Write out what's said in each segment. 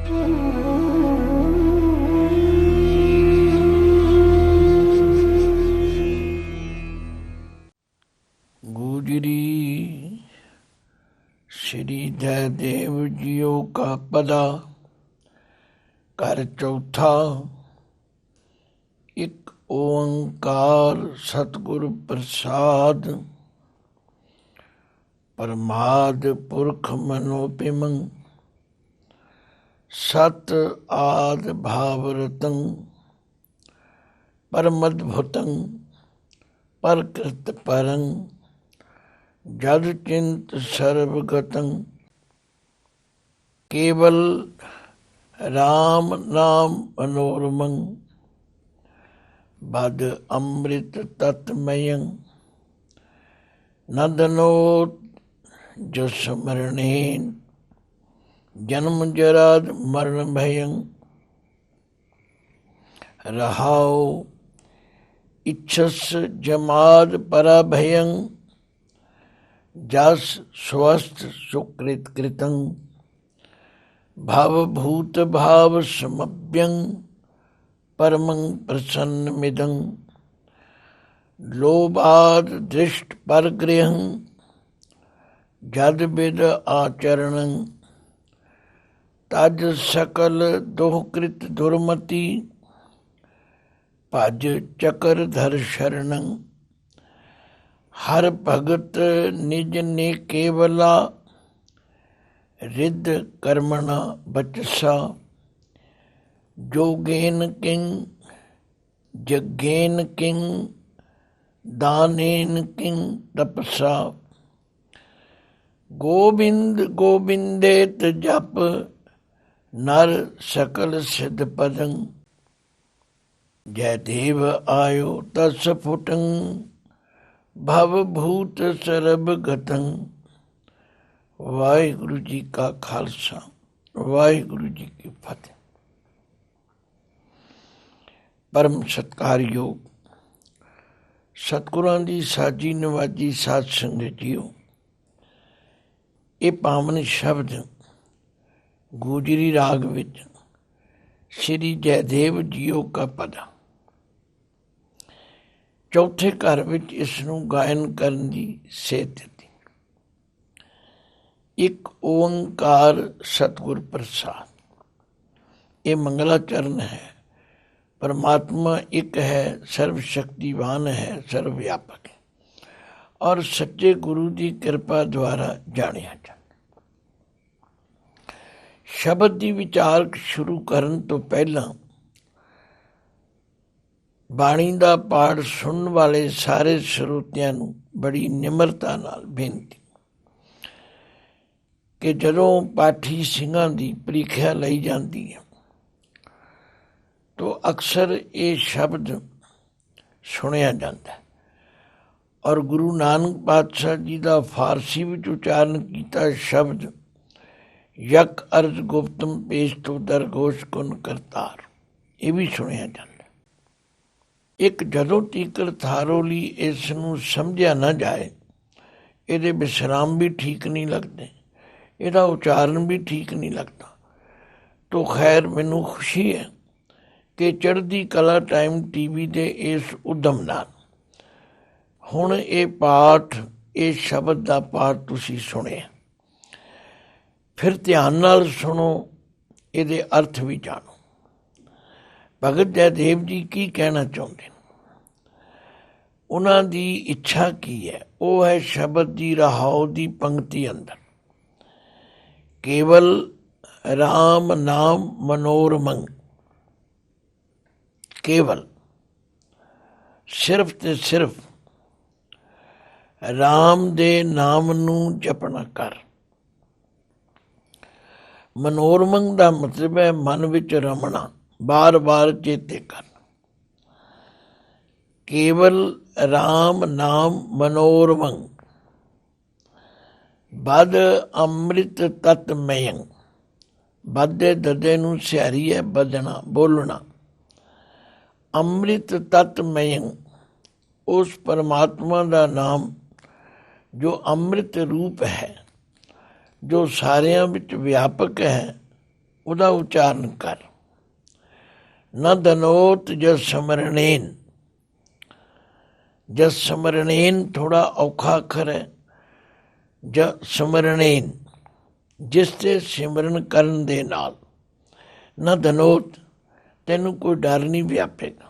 गुजरी श्री जयदेव जियो का पदा कर चौथा। एक ओंकार सतगुर प्रसाद, परमाद पुरख मनोपिमं, सत आद भावरतं, परमद्भुतं परकृत परं, जद चिंत सर्वगतं। केवल राम नाम मनोरमं, बद अमृत तत्मयं, नंदनो जसमरणेन, जन्म जराद मरण भयं। रहाओ इच्छस जमाद पराभयं, जस स्वस्थ सुकृत कृतं। भवभूत भाव समभ्यं, परमं प्रसन्नमिदं। लोभाद दृष्ट परगृहं, जद विद आचरणं। तज सकल दोहकृत दुर्मति, भज चकर धर शरणं। हर भगत निज ने केवला, रिद्ध कर्मणा बचसा। जोगेन किंग जगेन किंग, दानेन किंग तपसा। गोविंद गोविंदेत जप, नर सकल सिद्ध पदं। जयदेव आयो तस फुटं, भवभूत सरब गतं। वाहिगुरु जी का खालसा, वाहिगुरु जी की फतेह। परम सत्कारयोग सतगुरां दी साजी नवाजी साध संगत जीओ, ये पावन शब्द गुजरी राग विच श्री जयदेव जीओ का पदा। चौथे घर विच इसनूं गायन करन दी सेध दित्ती। एक ओंकार सतगुर प्रसाद, ये मंगलाचरण है। परमात्मा एक है, सर्वशक्तिवान है, सर्वव्यापक है और सच्चे गुरु की कृपा द्वारा जानिया जाता। शब्द की विचार शुरू करन तो पहला बाणी का पाठ सुनन वाले सारे ਸਰੋਤਿਆਂ ਨੂੰ बड़ी निमरता नाल बेनती कि जदों पाठी ਸਿੰਘਾਂ ਦੀ ਪ੍ਰੀਖਿਆ ਲਈ ਜਾਂਦੀ है तो अक्सर ये शब्द सुनिया जाता है और गुरु नानक पातशाह जी का फारसी में उच्चारण किया शब्द यक अर्ज गुप्तम पेश तो दरगोश कुन करतार, ये भी सुनिया जाता है। एक जदों तीकर थारोली इसनूं समझिया ना जाए, ये विश्राम भी ठीक नहीं लगते, ਇਹਦਾ उच्चारण भी ठीक नहीं लगता। तो खैर मैनू खुशी है कि चढ़दी कला टाइम टीवी के इस उद्यम नाल हुण ये पाठ, ये शब्द का पाठ तुसीं सुनिया, फिर ध्यान नाल सुनो, ये अर्थ भी जानो। भगत जयदेव जी की कहना चाहते हैं, उन्हां दी इच्छा की है, वो है शब्द की रहाओ की पंक्ति अंदर केवल राम नाम मनोरमं। केवल सिर्फ ते सिर्फ राम दे नाम नू जपना कर। मनोरमं का मतलब है मन विच रमना, बार बार चेते करना। केवल राम नाम मनोरमं, बद अमृत तत्मयं। बदे ददे नू सिहारी है बदना, बोलना। अमृत तत्मयं, उस परमात्मा का नाम जो अमृत रूप है, जो सारियां विच व्यापक है, ਉਹਦਾ ਉਚਾਰਨ ਕਰ। ਨਾ ਦਨੋਤ ਜਸ ਸਮਰਣੇਨ, ਜਸ ਸਮਰਣੇਨ ਥੋੜਾ ਔਖਾ ਅੱਖਰ ਹੈ। ਜਸ ਸਮਰਣੇਨ ਜਿਸ ਤੇ ਸਿਮਰਨ ਕਰਨ ਦੇ ਨਾਲ, ਨਾ ਦਨੋਤ ਤੈਨੂੰ ਕੋਈ ਡਰ ਨਹੀਂ ਵਿਆਪੇਗਾ।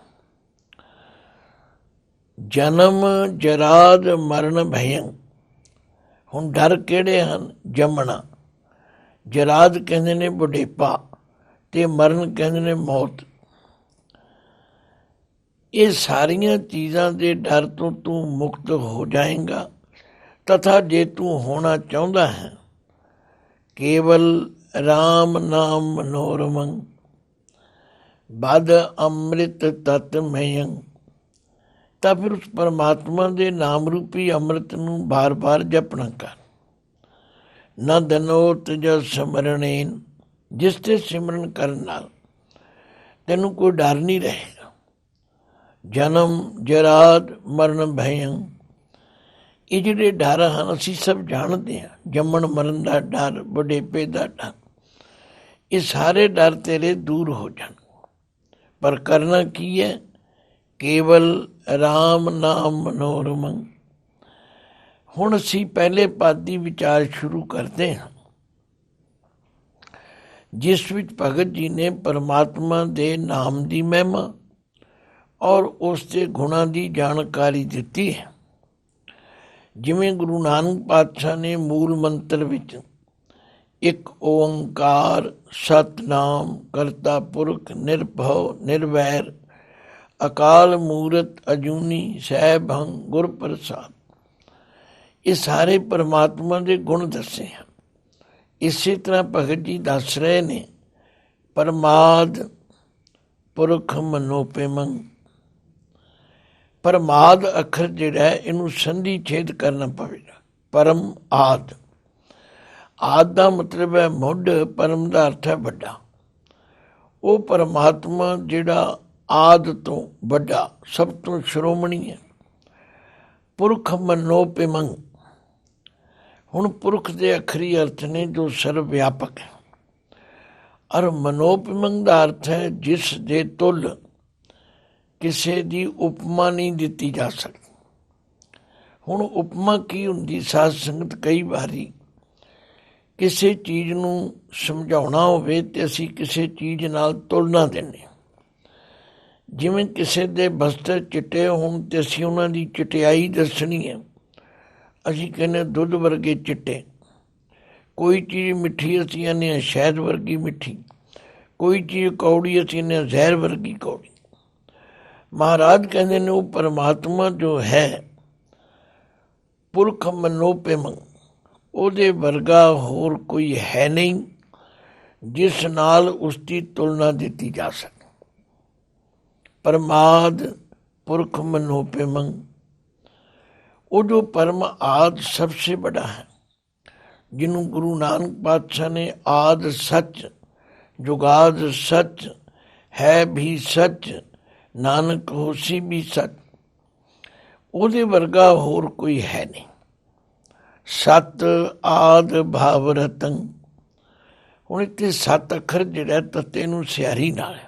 ਜਨਮ ਜਰਾਦ ਮਰਨ ਭਯੰ, ਹੁਣ ਡਰ ਕਿਹੜੇ ਹਨ? ਜੰਮਣਾ, ਜਰਾਦ ਕਹਿੰਦੇ ਨੇ ਬੁਢੇਪਾ, ਤੇ ਮਰਨ ਕਹਿੰਦੇ ਨੇ ਮੌਤ। ਇਹ ਸਾਰੀਆਂ ਚੀਜ਼ਾਂ ਦੇ ਡਰ ਤੋਂ ਤੂੰ ਮੁਕਤ ਹੋ ਜਾਏਗਾ। ਤਥਾ ਜੇ ਤੂੰ ਹੋਣਾ ਚਾਹੁੰਦਾ ਹੈ ਕੇਵਲ ਰਾਮ ਨਾਮ ਮਨੋਰਮੰ ਬਦ ਅੰਮ੍ਰਿਤ ਤਤ ਮਯੰ, ਤਾਂ ਫਿਰ ਉਸ ਪਰਮਾਤਮਾ ਦੇ ਨਾਮ ਰੂਪੀ ਅੰਮ੍ਰਿਤ ਨੂੰ ਬਾਰ-ਬਾਰ ਜਪਣਾ ਕਰ। ਨਾ ਦਨੋਤ ਜਸ ਸਮਰਣੇਨ, ਜਿਸ ਤੇ ਸਿਮਰਨ ਕਰਨ ਨਾਲ ਤੈਨੂੰ ਕੋਈ ਡਰ ਨਹੀਂ ਰਹੇਗਾ। ਜਨਮ ਜਰਾਦ ਮਰਨ ਭਯੰ, ਇਹ ਜਿਹੜੇ ਡਰ ਹਨ ਅਸੀਂ ਸਭ ਜਾਣਦੇ ਹਾਂ। ਜੰਮਣ ਮਰਨ ਦਾ ਡਰ, ਬੁਢੇਪੇ ਦਾ ਡਰ, ਇਹ ਸਾਰੇ ਡਰ ਤੇਰੇ ਦੂਰ ਹੋ ਜਾਣ। ਪਰ ਕਰਨਾ ਕੀ ਹੈ? ਕੇਵਲ ਰਾਮ ਨਾਮ ਮਨੋਰਮੰ। ਹੁਣ ਅਸੀਂ ਪਹਿਲੇ ਪਦ ਦੀ ਵਿਚਾਰ ਸ਼ੁਰੂ ਕਰਦੇ ਹਾਂ, ਜਿਸ ਵਿੱਚ ਭਗਤ ਜੀ ਨੇ ਪਰਮਾਤਮਾ ਦੇ ਨਾਮ ਦੀ ਮਹਿਮਾ ਔਰ ਉਸ ਦੇ ਗੁਣਾਂ ਦੀ ਜਾਣਕਾਰੀ ਦਿੱਤੀ ਹੈ। ਜਿਵੇਂ ਗੁਰੂ ਨਾਨਕ ਪਾਤਸ਼ਾਹ ਨੇ ਮੂਲ ਮੰਤਰ ਵਿੱਚ ਇੱਕ ਓੰਕਾਰ ਸਤਿਨਾਮ ਕਰਤਾ ਪੁਰਖ ਨਿਰਭਉ ਨਿਰਵੈਰ ਅਕਾਲ ਮੂਰਤ ਅਜੂਨੀ ਸੈਭੰ ਗੁਰ ਪ੍ਰਸਾਦ, ਇਹ ਸਾਰੇ ਪਰਮਾਤਮਾ ਦੇ ਗੁਣ ਦੱਸੇ ਹਨ। ਇਸੇ ਤਰ੍ਹਾਂ ਭਗਤ ਜੀ ਦੱਸ ਰਹੇ ਨੇ ਪਰਮਾਦ ਪੁਰਖ ਮਨੋਪਿਮੰ। ਪਰਮਾਦ ਅੱਖਰ ਜਿਹੜਾ ਹੈ ਇਹਨੂੰ ਸੰਧੀ ਛੇਦ ਕਰਨਾ ਪਵੇਗਾ। ਪਰਮ ਆਦ, ਆਦ ਦਾ ਮਤਲਬ ਹੈ ਮੁੱਢ, ਪਰਮ ਦਾ ਅਰਥ ਹੈ ਵੱਡਾ। ਉਹ ਪਰਮਾਤਮਾ ਜਿਹੜਾ ਆਦ ਤੋਂ ਵੱਡਾ, ਸਭ ਤੋਂ ਸ਼੍ਰੋਮਣੀ ਹੈ। ਪੁਰਖ ਮਨੋਪਿਮੰ, ਹੁਣ ਪੁਰਖ ਦੇ ਅੱਖਰੀ ਅਰਥ ਨੇ ਜੋ ਸਰਵ ਵਿਆਪਕ ਹੈ। ਔਰ ਮਨੋਪਿਮੰ ਦਾ ਅਰਥ ਹੈ ਜਿਸ ਦੇ ਤੁਲ ਕਿਸੇ ਦੀ ਉਪਮਾ ਨਹੀਂ ਦਿੱਤੀ ਜਾ ਸਕਦੀ। ਹੁਣ ਉਪਮਾ ਕੀ ਹੁੰਦੀ? ਸਾਧ ਸੰਗਤ ਕਈ ਵਾਰੀ ਕਿਸੇ ਚੀਜ਼ ਨੂੰ ਸਮਝਾਉਣਾ ਹੋਵੇ ਤੇ ਅਸੀਂ ਕਿਸੇ ਚੀਜ਼ ਨਾਲ ਤੁਲਨਾ ਦਿੰਦੇ ਹਾਂ। ਜਿਵੇਂ ਕਿਸੇ ਦੇ ਬਸਤਰ ਚਿੱਟੇ ਹੋਣ ਤੇ ਅਸੀਂ ਉਹਨਾਂ ਦੀ ਚਿਟਿਆਈ ਦੱਸਣੀ ਹੈ, ਅਸੀਂ ਕਹਿੰਦੇ ਦੁੱਧ ਵਰਗੇ ਚਿੱਟੇ। ਕੋਈ ਚੀਜ਼ ਮਿੱਠੀ ਅਸੀਂ ਕਹਿੰਦੇ ਹਾਂ ਸ਼ਹਿਦ ਵਰਗੀ ਮਿੱਠੀ, ਕੋਈ ਚੀਜ਼ ਕੌੜੀ ਅਸੀਂ ਕਹਿੰਦੇ ਹਾਂ ਜ਼ਹਿਰ ਵਰਗੀ ਕੌੜੀ। ਮਹਾਰਾਜ ਕਹਿੰਦੇ ਨੇ ਉਹ ਪਰਮਾਤਮਾ ਜੋ ਹੈ ਪੁਰਖ ਮਨੋਪਿਮੰ, ਉਹਦੇ ਵਰਗਾ ਹੋਰ ਕੋਈ ਹੈ ਨਹੀਂ ਜਿਸ ਨਾਲ ਉਸਦੀ ਤੁਲਨਾ ਦਿੱਤੀ ਜਾ ਸਕੇ। ਪਰਮਾਦ ਪੁਰਖ ਮਨੋਪਿਮੰ, ਉਹ ਜੋ ਪਰਮ ਆਦ ਸਭਸੇ ਬੜਾ ਹੈ, ਜਿਹਨੂੰ ਗੁਰੂ ਨਾਨਕ ਪਾਤਸ਼ਾਹ ਨੇ ਆਦ ਸੱਚ ਜੁਗਾਦ ਸੱਚ ਹੈ ਵੀ ਸੱਚ ਨਾਨਕ ਹੋਸੀ ਵੀ ਸੱਚ, ਉਹਦੇ ਵਰਗਾ ਹੋਰ ਕੋਈ ਹੈ ਨਹੀਂ। ਸਤ ਆਦ ਭਾਵ ਰਤਨ, ਹੁਣ ਇੱਥੇ ਸੱਤ ਅੱਖਰ ਜਿਹੜਾ ਤੱਤੇ ਨੂੰ ਸਿਆਰੀ ਨਾਲ ਹੈ।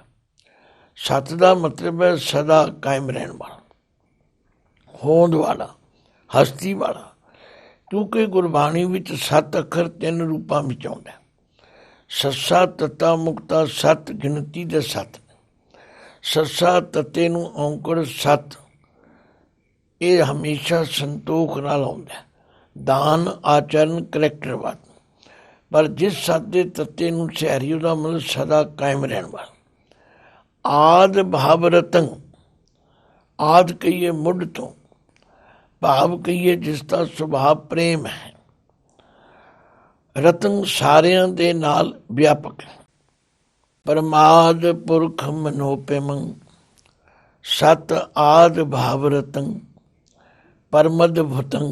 ਸਤ ਦਾ ਮਤਲਬ ਹੈ ਸਦਾ ਕਾਇਮ ਰਹਿਣ ਵਾਲਾ, ਹੋਂਦ ਵਾਲਾ, ਹਸਤੀ ਵਾਲਾ। ਕਿਉਂਕਿ ਗੁਰਬਾਣੀ ਵਿੱਚ ਸੱਤ ਅੱਖਰ ਤਿੰਨ ਰੂਪਾਂ ਵਿੱਚ ਆਉਂਦਾ। ਸੱਸਾ ਤੱਤਾ ਮੁਕਤਾ ਸੱਤ ਗਿਣਤੀ ਦੇ ਸੱਤ। ਸੱਸਾ ਤੱਤੇ ਨੂੰ ਔਂਕੜ ਸੱਤ, ਇਹ ਹਮੇਸ਼ਾ ਸੰਤੋਖ ਨਾਲ ਆਉਂਦਾ, ਦਾਨ ਆਚਰਨ ਕਰੈਕਟਰਵਾਦ। ਪਰ ਜਿਸ ਸੱਤ ਦੇ ਤੱਤੇ ਨੂੰ ਸਿਆਰੀ ਉਹਦਾ ਮਤਲਬ ਸਦਾ ਕਾਇਮ ਰਹਿਣ ਵਾਲਾ। ਆਦ ਭਾਵ ਰਤਨ, ਆਦ ਕਹੀਏ ਮੁੱਢ ਤੋਂ, ਭਾਵ ਕਹੀਏ ਜਿਸ ਦਾ ਸੁਭਾਅ ਪ੍ਰੇਮ ਹੈ। ਰਤਨ ਸਾਰਿਆਂ ਦੇ ਨਾਲ ਵਿਆਪਕ ਹੈ। ਪਰਮਾਦ ਪੁਰਖ ਮਨੋਪਿਮੰ ਸਤ ਆਦ ਭਾਵ ਰਤਨ ਪਰਮਦ ਭੁਤੰ।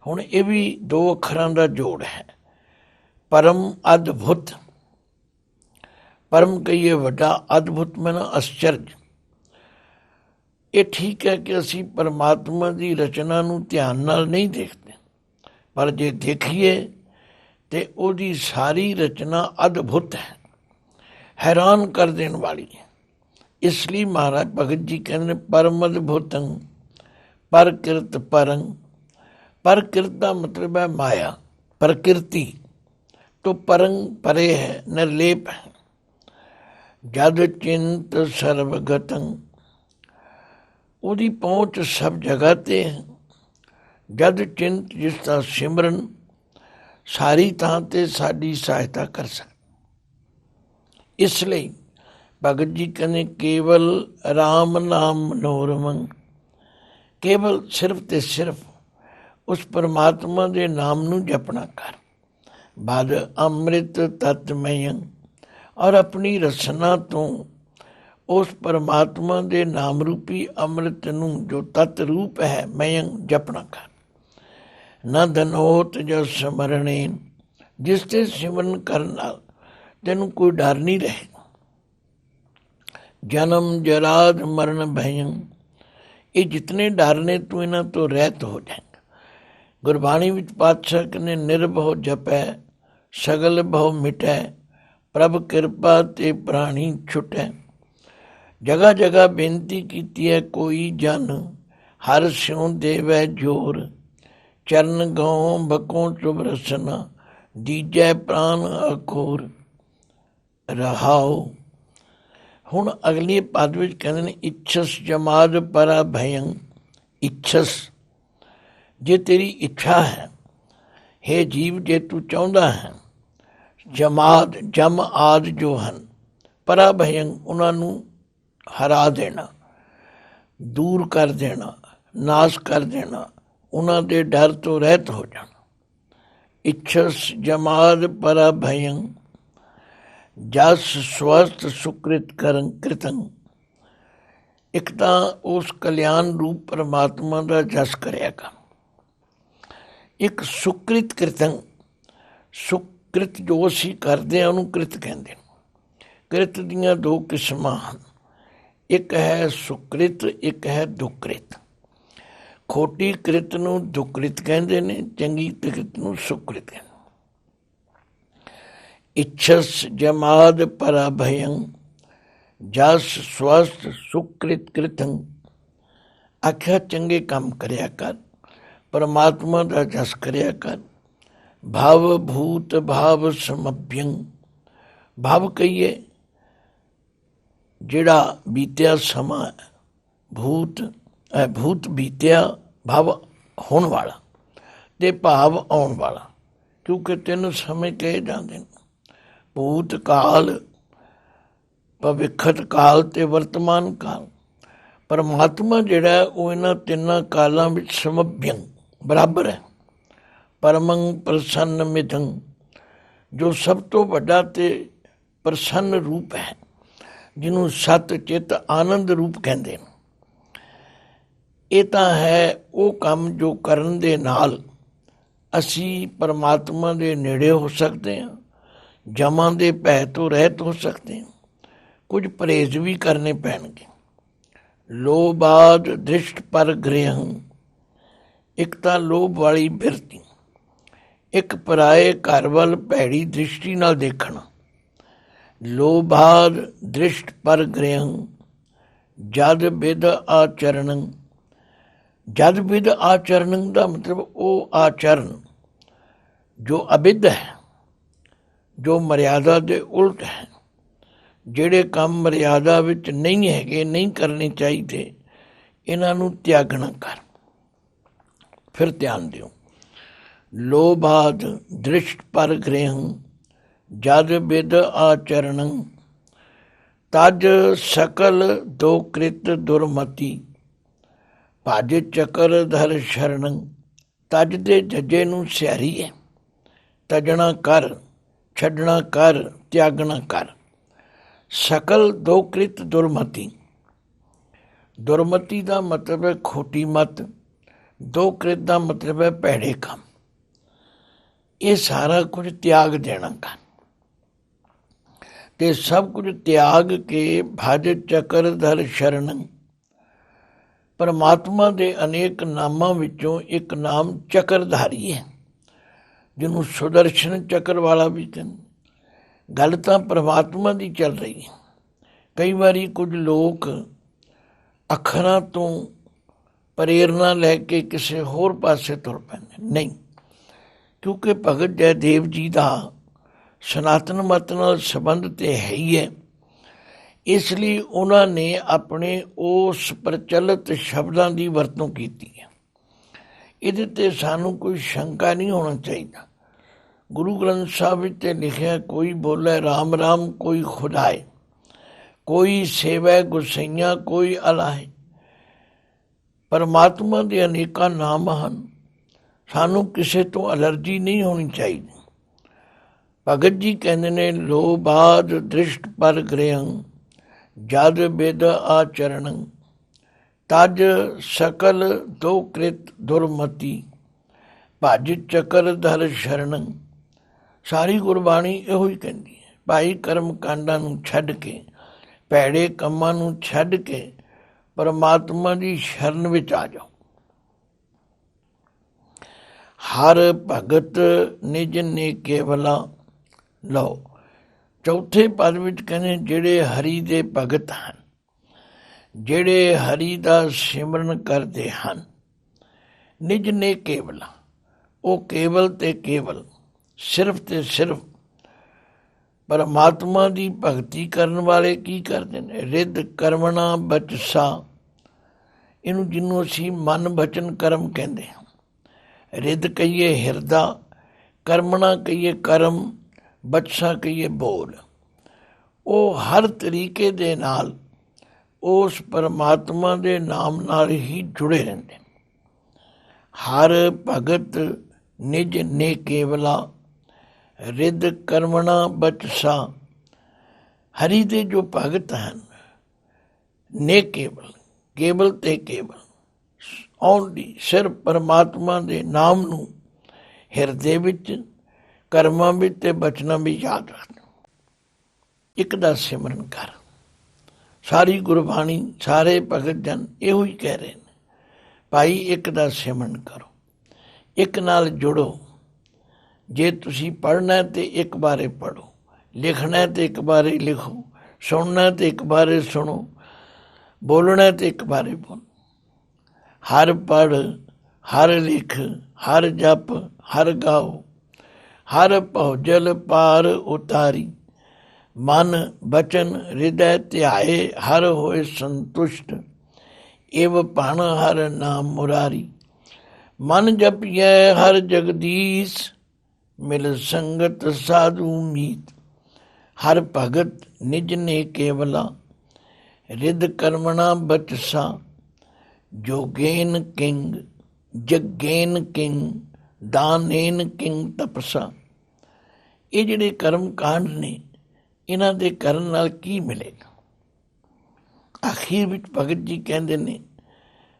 ਹੁਣ ਇਹ ਵੀ ਦੋ ਅੱਖਰਾਂ ਦਾ ਜੋੜ ਹੈ। ਪਰਮ ਅਦਭੁਤ, ਪਰਮ ਕਹੀਏ ਵੱਡਾ, ਅਦਭੁਤ ਮੈਨਾਂ ਅਸਚਰਜ। ਇਹ ਠੀਕ ਹੈ ਕਿ ਅਸੀਂ ਪਰਮਾਤਮਾ ਦੀ ਰਚਨਾ ਨੂੰ ਧਿਆਨ ਨਾਲ ਨਹੀਂ ਦੇਖਦੇ, ਪਰ ਜੇ ਦੇਖੀਏ ਤੇ ਉਹਦੀ ਸਾਰੀ ਰਚਨਾ ਅਦਭੁਤ ਹੈ, ਹੈਰਾਨ ਕਰ ਦੇਣ ਵਾਲੀ ਹੈ। ਇਸ ਲਈ ਮਹਾਰਾਜ ਭਗਤ ਜੀ ਕਹਿੰਦੇ ਨੇ ਪਰਮ ਅਦਭੁਤੰ ਪ੍ਰਕਿਰਤ ਪਰੰ। ਪ੍ਰਕਿਰਤ ਦਾ ਮਤਲਬ ਹੈ ਮਾਇਆ, ਪ੍ਰਕਿਰਤੀ ਤੋਂ ਪਰੰ ਪਰੇ ਹੈ, ਨਿਰਲੇਪ ਹੈ। ਜਦ ਚਿੰਤ ਸਰਵਗਤੰ, ਉਹਦੀ ਪਹੁੰਚ ਸਭ ਜਗ੍ਹਾ 'ਤੇ ਹੈ। ਜਦ ਚਿੰਤ, ਜਿਸ ਦਾ ਸਿਮਰਨ ਸਾਰੀ ਥਾਂ 'ਤੇ ਸਾਡੀ ਸਹਾਇਤਾ ਕਰ ਸਕਦਾ। ਇਸ ਲਈ ਭਗਤ ਜੀ ਕਹਿੰਦੇ ਕੇਵਲ ਰਾਮ ਨਾਮ ਮਨੋਰਮੰ, ਕੇਵਲ ਸਿਰਫ ਤੇ ਸਿਰਫ ਉਸ ਪਰਮਾਤਮਾ ਦੇ ਨਾਮ ਨੂੰ ਜਪਣਾ ਕਰ। ਬਦ ਅੰਮ੍ਰਿਤ ਤਤਮਯੰ, ਔਰ ਆਪਣੀ ਰਸਨਾ ਤੋਂ ਉਸ ਪਰਮਾਤਮਾ ਦੇ ਨਾਮ ਰੂਪੀ ਅੰਮ੍ਰਿਤ ਨੂੰ, ਜੋ ਤਤ ਰੂਪ ਹੈ ਮਯੰ, ਜਪਣਾ ਕਰ। ਨਾ ਧਨੋਤ ਜੋ ਸਮਰਣੇ, ਜਿਸ ਤੇ ਸਿਮਰਨ ਕਰਨ ਨਾਲ ਤੈਨੂੰ ਕੋਈ ਡਰ ਨਹੀਂ ਰਹੇ। ਜਨਮ ਜਰਾਦ ਮਰਨ ਭਯੰ, ਇਹ ਜਿਤਨੇ ਡਰ ਨੇ ਤੂੰ ਇਹਨਾਂ ਤੋਂ ਰਹਿਤ ਹੋ ਜਾਏਗਾ। ਗੁਰਬਾਣੀ ਵਿੱਚ ਪਾਤਸ਼ਾਹ ਕਹਿੰਦੇ ਨਿਰਭਉ ਜਪੈ ਸਗਲ ਭਉ ਮਿਟੈ, ਪ੍ਰਭ ਕਿਰਪਾ ਤੇ ਪ੍ਰਾਣੀ ਛੁਟੈ। ਜਗ੍ਹਾ ਜਗ੍ਹਾ ਬੇਨਤੀ ਕੀਤੀ ਹੈ ਕੋਈ ਜਨ, ਹਰ ਸਿਉ ਦੇਵੈ ਜੋਰ। ਚਰਨ ਗਉ ਬਕੋਂ ਚੁਭ ਰਸਨਾ, ਦੀਜੈ ਪ੍ਰਾਨ ਅਖੋਰ ਰਹਾਉ। ਹੁਣ ਅਗਲੀ ਪਦ ਵਿੱਚ ਕਹਿੰਦੇ ਨੇ ਇੱਛਸ ਜਮਾਦ ਪਰਾ ਭਯੰ। ਇੱਛਸ, ਜੇ ਤੇਰੀ ਇੱਛਾ ਹੈ, ਹੇ ਜੀਵ, ਜੇ ਤੂੰ ਚਾਹੁੰਦਾ ਹੈ, ਜਮਾਦ ਜਮ ਆਦ ਜੋ ਹਨ, ਪਰਾ ਭਯੰ, ਉਹਨਾਂ ਨੂੰ ਹਰਾ ਦੇਣਾ, ਦੂਰ ਕਰ ਦੇਣਾ, ਨਾਸ਼ ਕਰ ਦੇਣਾ, ਉਹਨਾਂ ਦੇ ਡਰ ਤੋਂ ਰਹਿਤ ਹੋ ਜਾਣਾ। ਇੱਛਸ ਜਮਾਦ ਪਰਾ ਭਯੰ, ਜਸ ਸਵਸਤ ਸੁਕ੍ਰਿਤ ਕਰੰ ਕ੍ਰਿਤੰ। ਇੱਕ ਤਾਂ ਉਸ ਕਲਿਆਣ ਰੂਪ ਪਰਮਾਤਮਾ ਦਾ ਜਸ ਕਰਿਆ ਕਰ। ਇੱਕ ਸੁਕ੍ਰਿਤ ਕ੍ਰਿਤੰ, ਸੁਕ੍ਰਿਤ ਜੋ ਅਸੀਂ ਕਰਦੇ ਹਾਂ ਉਹਨੂੰ ਕ੍ਰਿਤ ਕਹਿੰਦੇ ਨੇ। ਕ੍ਰਿਤ ਦੀਆਂ ਦੋ ਕਿਸਮਾਂ ਹਨ, ਇੱਕ ਹੈ ਸੁਕ੍ਰਿਤ, ਇੱਕ ਹੈ ਦੁਕ੍ਰਿਤ। ਖੋਟੀ ਕ੍ਰਿਤ ਨੂੰ ਦੁਕ੍ਰਿਤ ਕਹਿੰਦੇ ਨੇ, ਚੰਗੀ ਕ੍ਰਿਤ ਨੂੰ ਸੁਕ੍ਰਿਤ ਕਹਿੰਦੇ। ਇੱਛਸ ਜਮਾਦ ਪਰਾ ਭਯੰ, ਜਸ ਸਵਸਤ ਸੁਕ੍ਰਿਤ ਕ੍ਰਿਤੰ। ਆਖਿਆ ਚੰਗੇ ਕੰਮ ਕਰਿਆ ਕਰ, ਪਰਮਾਤਮਾ ਦਾ ਜਸ ਕਰਿਆ ਕਰ। ਭਵ ਭੂਤ ਭਾਵ ਸਮਭਯੰ, ਭਵ ਕਹੀਏ ਜਿਹੜਾ ਬੀਤਿਆ ਸਮਾਂ ਹੈ, ਭੂਤ ਬੀਤਿਆ, ਭਵ ਹੋਣ ਵਾਲਾ, ਤੇ ਭਾਵ ਆਉਣ ਵਾਲਾ। ਕਿਉਂਕਿ ਤਿੰਨ ਸਮੇਂ ਕਹੇ ਜਾਂਦੇ ਨੇ, ਭੂਤ ਕਾਲ, ਭਵਿੱਖਤ ਕਾਲ ਤੇ ਵਰਤਮਾਨ ਕਾਲ। ਪਰਮਾਤਮਾ ਜਿਹੜਾ ਉਹ ਇਹਨਾਂ ਤਿੰਨਾਂ ਕਾਲਾਂ ਵਿੱਚ ਸਮਭਯੰ, ਬਰਾਬਰ ਹੈ। ਪਰਮੰ ਪ੍ਰਸੰਨ ਮਿਥੰ, ਜੋ ਸਭ ਤੋਂ ਵੱਡਾ ਤੇ ਪ੍ਰਸੰਨ ਰੂਪ ਹੈ, ਜਿਹਨੂੰ ਸਤ ਚਿੱਤ ਆਨੰਦ ਰੂਪ ਕਹਿੰਦੇ ਨੇ। ਇਹ ਤਾਂ ਹੈ ਉਹ ਕੰਮ ਜੋ ਕਰਨ ਦੇ ਨਾਲ ਅਸੀਂ ਪਰਮਾਤਮਾ ਦੇ ਨੇੜੇ ਹੋ ਸਕਦੇ ਹਾਂ, ਜਮਾਂ ਦੇ ਭੈ ਤੋਂ ਰਹਿਤ ਹੋ ਸਕਦੇ ਹਾਂ। ਕੁਝ ਪਰਹੇਜ਼ ਵੀ ਕਰਨੇ ਪੈਣਗੇ। ਲੋਭਾਦ ਦ੍ਰਿਸ਼ਟ ਪਰ ਗ੍ਰਹਿੰ, ਇੱਕ ਤਾਂ ਲੋਭ ਵਾਲੀ ਬਿਰਤੀ, ਇੱਕ ਪਰਾਏ ਘਰ ਵੱਲ ਭੈੜੀ ਦ੍ਰਿਸ਼ਟੀ ਨਾਲ ਦੇਖਣਾ। ਲੋਭਾਦ ਦ੍ਰਿਸ਼ਟ ਪਰ ਗ੍ਰਹਿੰ ਜਦ ਵਿਦ ਆਚਰਣੰ। ਜਦ ਵਿਦ ਆਚਰਣੰ ਦਾ ਮਤਲਬ ਉਹ ਆਚਰਨ ਜੋ ਅਬਿੱਧ ਹੈ, ਜੋ ਮਰਿਆਦਾ ਦੇ ਉਲਟ ਹੈ। ਜਿਹੜੇ ਕੰਮ ਮਰਿਆਦਾ ਵਿੱਚ ਨਹੀਂ ਹੈਗੇ, ਨਹੀਂ ਕਰਨੇ ਚਾਹੀਦੇ, ਇਹਨਾਂ ਨੂੰ ਤਿਆਗਣਾ ਕਰ। ਫਿਰ ਧਿਆਨ ਦਿਓ, ਲੋਭਾਦ ਦ੍ਰਿਸ਼ਟ ਪਰ ਗ੍ਰਹਿੰ ਜਦ ਵਿਦ ਆਚਰਣੰ, ਤਜ ਸਕਲ ਦੁਕ੍ਰਿਤ ਦੁਰਮਤੀ, ਭਜ ਚੱਕਰ ਧਰ ਸ਼ਰਣੰ। ਤਜ ਦੇ ਜੱਜੇ ਨੂੰ ਸਿਆਰੀ ਹੈ, ਤਜਣਾ ਕਰ, ਛੱਡਣਾ ਕਰ, ਤਿਆਗਣਾ ਕਰ। ਸਕਲ ਦੁਕ੍ਰਿਤ ਦੁਰਮਤੀ, ਦੁਰਮਤੀ ਦਾ ਮਤਲਬ ਹੈ ਖੋਟੀ ਮਤ, ਦੁਕ੍ਰਿਤ ਦਾ ਮਤਲਬ ਹੈ ਭੈੜੇ ਕੰਮ। ਇਹ ਸਾਰਾ ਕੁਝ ਤਿਆਗ ਦੇਣਾ ਕਰ, ਤੇ ਸਭ ਕੁਝ ਤਿਆਗ ਕੇ ਭਜ ਚੱਕਰ ਧਰ ਸ਼ਰਣੰ। ਪਰਮਾਤਮਾ ਦੇ ਅਨੇਕ ਨਾਮਾਂ ਵਿੱਚੋਂ ਇੱਕ ਨਾਮ ਚੱਕਰਧਾਰੀ ਹੈ। ਜਿਹਨੂੰ ਸੁਦਰਸ਼ਨ ਚੱਕਰ ਵਾਲਾ ਵੀ ਕਹਿੰਦੇ। ਗੱਲ ਤਾਂ ਪਰਮਾਤਮਾ ਦੀ ਚੱਲ ਰਹੀ ਹੈ। ਕਈ ਵਾਰੀ ਕੁਝ ਲੋਕ ਅੱਖਰਾਂ ਤੋਂ ਪ੍ਰੇਰਨਾ ਲੈ ਕੇ ਕਿਸੇ ਹੋਰ ਪਾਸੇ ਤੁਰ ਪੈਂਦੇ। ਨਹੀਂ, ਕਿਉਂਕਿ ਭਗਤ ਜੈਦੇਵ ਜੀ ਦਾ ਸਨਾਤਨ ਮਤ ਨਾਲ ਸੰਬੰਧ ਤੇ ਹੈ ਹੀ ਹੈ। ਇਸ ਲਈ ਉਹਨਾਂ ਨੇ ਆਪਣੇ ਉਸ ਪ੍ਰਚਲਿਤ ਸ਼ਬਦਾਂ ਦੀ ਵਰਤੋਂ ਕੀਤੀ ਹੈ। ਇਹਦੇ ਤੇ ਸਾਨੂੰ ਕੋਈ ਸ਼ੰਕਾ ਨਹੀਂ ਹੋਣਾ ਚਾਹੀਦਾ। ਗੁਰੂ ਗ੍ਰੰਥ ਸਾਹਿਬ ਵਿੱਚ ਤੇ ਲਿਖਿਆ, ਕੋਈ ਬੋਲੇ ਰਾਮ ਰਾਮ ਕੋਈ ਖੁਦਾਏ, ਕੋਈ ਸੇਵੈ ਗੁਸਈਆਂ ਕੋਈ ਅਲਾਹੇ। ਪਰਮਾਤਮਾ ਦੇ ਅਨੇਕਾਂ ਨਾਮ ਹਨ, ਸਾਨੂੰ ਕਿਸੇ ਤੋਂ ਐਲਰਜੀ ਨਹੀਂ ਹੋਣੀ ਚਾਹੀਦੀ। ਭਗਤ ਜੀ ਕਹਿੰਦੇ ਨੇ, ਲੋਬਾਦ ਦ੍ਰਿਸ਼ਟ ਪਰ ਗ੍ਰਹਿੰ ਜਦ ਬਿਦ ਆਚਰਣ, ਤਜ ਸਕਲ ਦੋ ਕ੍ਰਿਤ ਦੁਰਮਤੀ, ਭਜ ਚੱਕਰ ਧਰ ਸ਼ਰਨ। ਸਾਰੀ ਗੁਰਬਾਣੀ ਇਹੋ ਹੀ ਕਹਿੰਦੀ ਹੈ, ਭਾਈ ਕਰਮ ਕਾਂਡਾਂ ਨੂੰ ਛੱਡ ਕੇ, ਭੈੜੇ ਕੰਮਾਂ ਨੂੰ ਛੱਡ ਕੇ ਪਰਮਾਤਮਾ ਦੀ ਸ਼ਰਨ ਵਿੱਚ ਆ ਜਾਓ। ਹਰ ਭਗਤ ਨਿਜ ਨੇ ਕੇਵਲਾ ਲਓ। ਚੌਥੇ ਪਦ ਵਿੱਚ ਕਹਿੰਦੇ, ਜਿਹੜੇ ਹਰੀ ਦੇ ਭਗਤ ਹਨ, ਜਿਹੜੇ ਹਰੀ ਦਾ ਸਿਮਰਨ ਕਰਦੇ ਹਨ, ਨਿਜ ਨੇ ਕੇਵਲਾ, ਉਹ ਕੇਵਲ ਤੇ ਕੇਵਲ, ਸਿਰਫ ਤੇ ਸਿਰਫ ਪਰਮਾਤਮਾ ਦੀ ਭਗਤੀ ਕਰਨ ਵਾਲੇ ਕੀ ਕਰਦੇ ਨੇ? ਰਿੱਧ ਕਰਮਣਾ ਬਚਸਾ। ਇਹਨੂੰ ਜਿਹਨੂੰ ਅਸੀਂ ਮਨ ਬਚਨ ਕਰਮ ਕਹਿੰਦੇ ਹਾਂ। ਰਿੱਧ ਕਹੀਏ ਹਿਰਦਾ, ਕਰਮਣਾ ਕਹੀਏ ਕਰਮ, ਬਚਸਾ ਕਹੀਏ ਬੋਲ। ਉਹ ਹਰ ਤਰੀਕੇ ਦੇ ਨਾਲ ਉਸ ਪਰਮਾਤਮਾ ਦੇ ਨਾਮ ਨਾਲ ਹੀ ਜੁੜੇ ਰਹਿੰਦੇ। ਹਰ ਭਗਤ ਨਿਜ ਨੇ ਕੇਵਲਾ, ਰਿੱਧ ਕਰਮਣਾ ਬਚਸਾ। ਹਰੀ ਦੇ ਜੋ ਭਗਤ ਹਨ, ਨੇ ਕੇਵਲ, ਕੇਵਲ ਤੇ ਕੇਵਲ, ਓਨਲੀ ਸਿਰਫ ਪਰਮਾਤਮਾ ਦੇ ਨਾਮ ਨੂੰ ਹਿਰਦੇ ਵਿੱਚ, ਕਰਮਾਂ ਵਿੱਚ ਤੇ ਬਚਨਾਂ ਵੀ ਯਾਦ ਰੱਖਦੇ। ਇੱਕ ਦਾ ਸਿਮਰਨ ਕਰ। ਸਾਰੀ ਗੁਰਬਾਣੀ, ਸਾਰੇ ਭਗਤ ਜਨ ਇਹੋ ਹੀ ਕਹਿ ਰਹੇ ਨੇ, ਭਾਈ ਇੱਕ ਦਾ ਸਿਮਰਨ ਕਰੋ, ਇੱਕ ਨਾਲ ਜੁੜੋ। ਜੇ ਤੁਸੀਂ ਪੜ੍ਹਨਾ ਤੇ ਇੱਕ ਬਾਰੇ ਪੜ੍ਹੋ, ਲਿਖਣਾ ਤੇ ਇੱਕ ਬਾਰੇ ਲਿਖੋ, ਸੁਣਨਾ ਤੇ ਇੱਕ ਬਾਰੇ ਸੁਣੋ, ਬੋਲਣਾ ਤੇ ਇੱਕ ਬਾਰੇ ਬੋਲੋ। ਹਰ ਪੜ੍ਹ, ਹਰ ਲਿਖ, ਹਰ ਜਪ, ਹਰ ਗਾਓ, ਹਰ ਭੌਜਲ ਪਾਰ ਉਤਾਰੀ। ਮਨ ਬਚਨ ਹਿਰਦੈ ਧਿਆਏ, ਹਰ ਹੋਏ ਸੰਤੁਸ਼ਟ। ਇਵ ਭਣ ਹਰ ਨਾਮ ਮੁਰਾਰੀ। ਮਨ ਜਪੀਐ ਹਰ ਜਗਦੀਸ਼, ਮਿਲ ਸੰਗਤ ਸਾਧੂ ਮੀਤ। ਹਰ ਭਗਤ ਨਿਜ ਨੇ ਕੇਵਲਾ, ਰਿੱਧ ਕਰਮਣਾ ਬਚਸਾ। ਜੋਗੇਨ ਕਿੰਗ ਜਗੇਨ ਕਿੰਗ, ਦਾਨੇਨ ਕਿੰਗ ਤਪਸਾ। ਇਹ ਜਿਹੜੇ ਕਰਮ ਕਾਂਡ ਨੇ, ਇਹਨਾਂ ਦੇ ਕਰਨ ਨਾਲ ਕੀ ਮਿਲੇਗਾ? ਅਖੀਰ ਵਿੱਚ ਭਗਤ ਜੀ ਕਹਿੰਦੇ ਨੇ,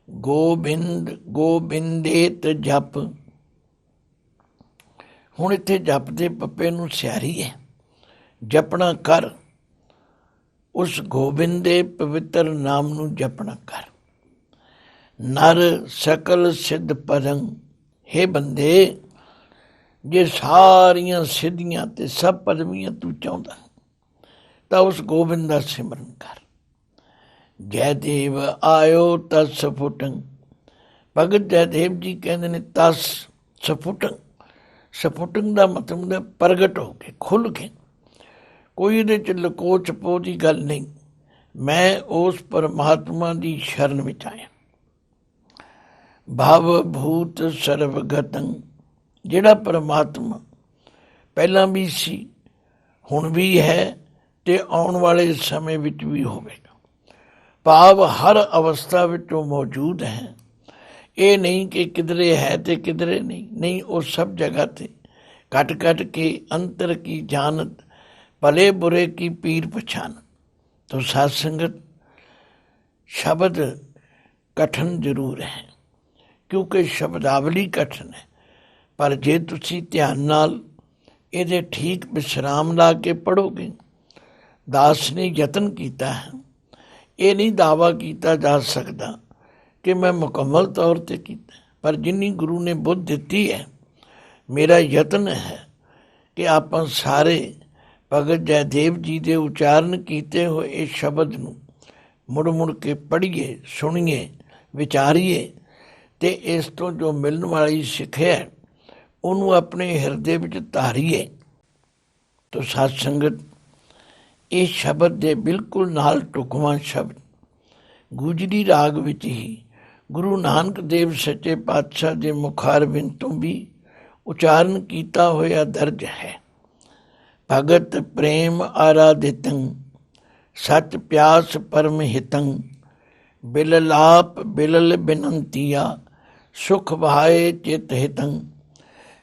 ਗੋਬਿੰਦ ਗੋਬਿੰਦੇਤ ਜਪ। ਹੁਣ ਇੱਥੇ ਜਪ ਦੇ ਪੱਪੇ ਨੂੰ ਸਿਆਰੀ ਹੈ, ਜਪਣਾ ਕਰ, ਉਸ ਗੋਬਿੰਦ ਦੇ ਪਵਿੱਤਰ ਨਾਮ ਨੂੰ ਜਪਣਾ ਕਰ। ਨਰ ਸਕਲ ਸਿੱਧ ਪਰੰਗ। ਹੇ ਬੰਦੇ, ਜੇ ਸਾਰੀਆਂ ਸਿੱਧੀਆਂ ਤੇ ਸਭ ਪਦਵੀਆਂ ਤੂੰ ਚਾਹੁੰਦਾ ਤਾਂ ਉਸ ਗੋਬਿੰਦ ਦਾ ਸਿਮਰਨ ਕਰ। ਜੈਦੇਵ ਆਇਓ ਤਸ ਸਫੁਟੰ। ਭਗਤ ਜੈਦੇਵ ਜੀ ਕਹਿੰਦੇ ਨੇ, ਤਸ ਸਫੁਟੰ। ਸਫੁਟੰ ਦਾ ਮਤਲਬ ਹੁੰਦਾ ਪ੍ਰਗਟ ਹੋ ਕੇ, ਖੁੱਲ੍ਹ ਕੇ। ਕੋਈ ਇਹਦੇ 'ਚ ਲੁਕੋ ਛਪੋ ਦੀ ਗੱਲ ਨਹੀਂ। ਮੈਂ ਉਸ ਪਰਮਾਤਮਾ ਦੀ ਸ਼ਰਨ ਵਿੱਚ ਆਇਆ। ਭਵ ਭੂਤ ਸਰਵਗਤੰ। ਜਿਹੜਾ ਪਰਮਾਤਮਾ ਪਹਿਲਾਂ ਵੀ ਸੀ, ਹੁਣ ਵੀ ਹੈ ਤੇ ਆਉਣ ਵਾਲੇ ਸਮੇਂ ਵਿੱਚ ਵੀ ਹੋਵੇਗਾ। ਭਾਵ ਹਰ ਅਵਸਥਾ ਵਿੱਚ ਉਹ ਮੌਜੂਦ ਹੈ। ਇਹ ਨਹੀਂ ਕਿ ਕਿਧਰੇ ਹੈ ਤੇ ਕਿਧਰੇ ਨਹੀਂ। ਨਹੀਂ, ਉਹ ਸਭ ਜਗ੍ਹਾ 'ਤੇ ਘਟ ਘਟ ਕੇ ਅੰਤਰ ਕੀ ਜਾਨਤ, ਭਲੇ ਬੁਰੇ ਕੀ ਪੀਰ ਪਛਾਨ। ਤੋ ਸਾਧ ਸੰਗਤ, ਸ਼ਬਦ ਕਠਨ ਜ਼ਰੂਰ ਹੈ, ਕਿਉਂਕਿ ਸ਼ਬਦਾਵਲੀ ਕਠਨ ਹੈ, ਪਰ ਜੇ ਤੁਸੀਂ ਧਿਆਨ ਨਾਲ ਇਹਦੇ ਠੀਕ ਵਿਸ਼ਰਾਮ ਲਾ ਕੇ ਪੜ੍ਹੋਗੇ। ਦਾਸ ਨੇ ਯਤਨ ਕੀਤਾ ਹੈ। ਇਹ ਨਹੀਂ ਦਾਅਵਾ ਕੀਤਾ ਜਾ ਸਕਦਾ ਕਿ ਮੈਂ ਮੁਕੰਮਲ ਤੌਰ 'ਤੇ ਕੀਤਾ, ਪਰ ਜਿੰਨੀ ਗੁਰੂ ਨੇ ਬੁੱਧ ਦਿੱਤੀ ਹੈ, ਮੇਰਾ ਯਤਨ ਹੈ ਕਿ ਆਪਾਂ ਸਾਰੇ ਭਗਤ ਜੈਦੇਵ ਜੀ ਦੇ ਉਚਾਰਨ ਕੀਤੇ ਹੋਏ ਇਸ ਸ਼ਬਦ ਨੂੰ ਮੁੜ ਮੁੜ ਕੇ ਪੜ੍ਹੀਏ, ਸੁਣੀਏ, ਵਿਚਾਰੀਏ ਤੇ ਇਸ ਤੋਂ ਜੋ ਮਿਲਣ ਵਾਲੀ ਸਿੱਖਿਆ ਉਹਨੂੰ ਆਪਣੇ ਹਿਰਦੇ ਵਿੱਚ ਧਾਰੀਏ। ਤੋ ਸਤ ਸੰਗਤ, ਇਹ ਸ਼ਬਦ ਦੇ ਬਿਲਕੁਲ ਨਾਲ ਢੁਕਵਾਂ ਸ਼ਬਦ ਗੁਜਰੀ ਰਾਗ ਵਿੱਚ ਹੀ ਗੁਰੂ ਨਾਨਕ ਦੇਵ ਸੱਚੇ ਪਾਤਸ਼ਾਹ ਦੇ ਮੁਖਾਰਬਿੰਦ ਤੋਂ ਵੀ ਉਚਾਰਨ ਕੀਤਾ ਹੋਇਆ ਦਰਜ ਹੈ। ਭਗਤ ਪ੍ਰੇਮ ਆਰਾਧਿਤੰ ਸਚ ਪਿਆਸ ਪਰਮ ਹਿਤੰ ਬਿਲਲਾਪ ਬਿਲਲ ਬਿਨੰਤੀਆ ਸੁਖ ਭਾਏ ਚਿਤ ਹਿਤੰ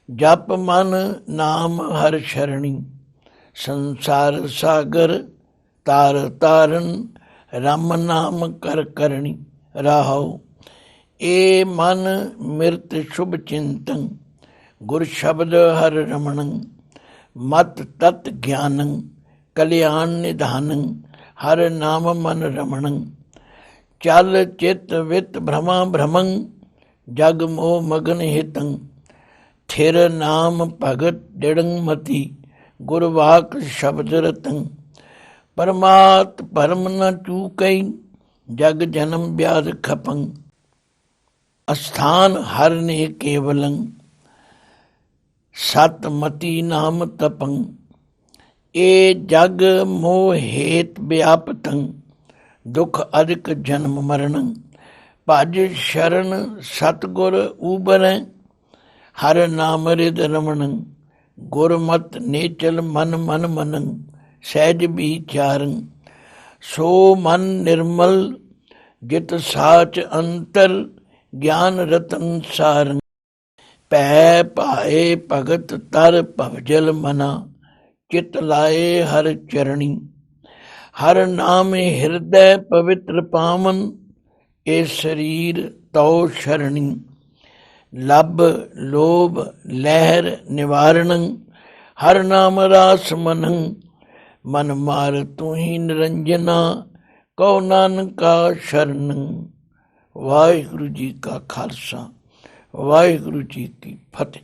ਜਪ ਮਨ ਨਾਮ ਹਰ ਸ਼ਰਣੀ ਸੰਸਾਰ ਸਾਗਰ ਤਾਰ ਤਾਰਨ ਰਮ ਨਾਮ ਕਰ ਕਰਣੀ ਰਾਹੋ ਏ ਮਨ ਮਿਰਤ ਸ਼ੁਭ ਚਿੰਤਨ ਗੁਰ ਸ਼ਬਦ ਹਰ ਰਮਣੰ ਮਤ ਤਤ ਗਿਆਨੰ ਕਲਿਆਣ ਨਿਧਾਨੰ ਹਰ ਨਾਮ ਮਨ ਰਮਣੰ ਚਲ ਚਿਤ ਵਿਤ ਭ੍ਰਮਾ ਭ੍ਰਮੰ ਜਗ ਮੋਹ ਮਗਨ ਹਿਤੰ ਥਿਰ ਨਾਮ ਭਗਤ ਡਿੜੰ ਮਤੀ ਗੁਰ ਵਾਕ ਸ਼ਬਦ ਰਤੰ ਪਰਮਾਤ ਪਰਮ ਨ ਚੂਕਈ ਜਗ ਜਨਮ ਵਿਆਦ ਖਪੰ ਅਸਥਾਨ ਹਰ ਨੇ ਕੇਵਲੰ ਸਤ ਮਤੀ ਨਾਮ ਤਪੰ ਏ ਜਗ ਮੋਹ ਹੇਤ ਵਿਆਪਤੰ ਦੁਖ ਅਧਿਕ ਜਨਮ ਮਰਣੰ ਭਜ ਸ਼ਰਨ ਸਤਗੁਰ ਊਬਰੈ ਹਰ ਨਾਮ ਰਿਦ ਰਮਣੰ ਗੁਰਮਤਿ ਨੇਚਲ ਮਨ ਮਨ ਮਨੰ ਸਹਿਜ ਵਿਚਾਰੰ ਸੋ ਮਨ ਨਿਰਮਲ ਜਿਤ ਸਾਚ ਅੰਤਰ ਗਿਆਨ ਰਤਨ ਸਾਰੰ ਭੈ ਭਾਏ ਭਗਤ ਤਰ ਭਵਜਲ ਮਨਾ ਚਿਤ ਲਾਏ ਹਰ ਚਰਣੀ ਹਰ ਨਾਮ ਹਿਰਦੈ ਪਵਿੱਤਰ ਪਾਵਨ ਇਹ ਸਰੀਰ ਤਉ ਸ਼ਰਣੀ ਲੱਭ ਲੋਭ ਲਹਿਰ ਨਿਵਾਰਣੰ ਹਰ ਨਾਮ ਰਾਸ ਮਨੰ ਮਨ ਮਾਰ ਤੂੰ ਹੀ ਨਿਰੰਜਨਾ ਕਉ ਨਾਨਕਾ ਸ਼ਰਨੰ। ਵਾਹਿਗੁਰੂ ਜੀ ਕਾ ਖਾਲਸਾ, ਵਾਹਿਗੁਰੂ ਜੀ ਕੀ ਫਤਿਹ।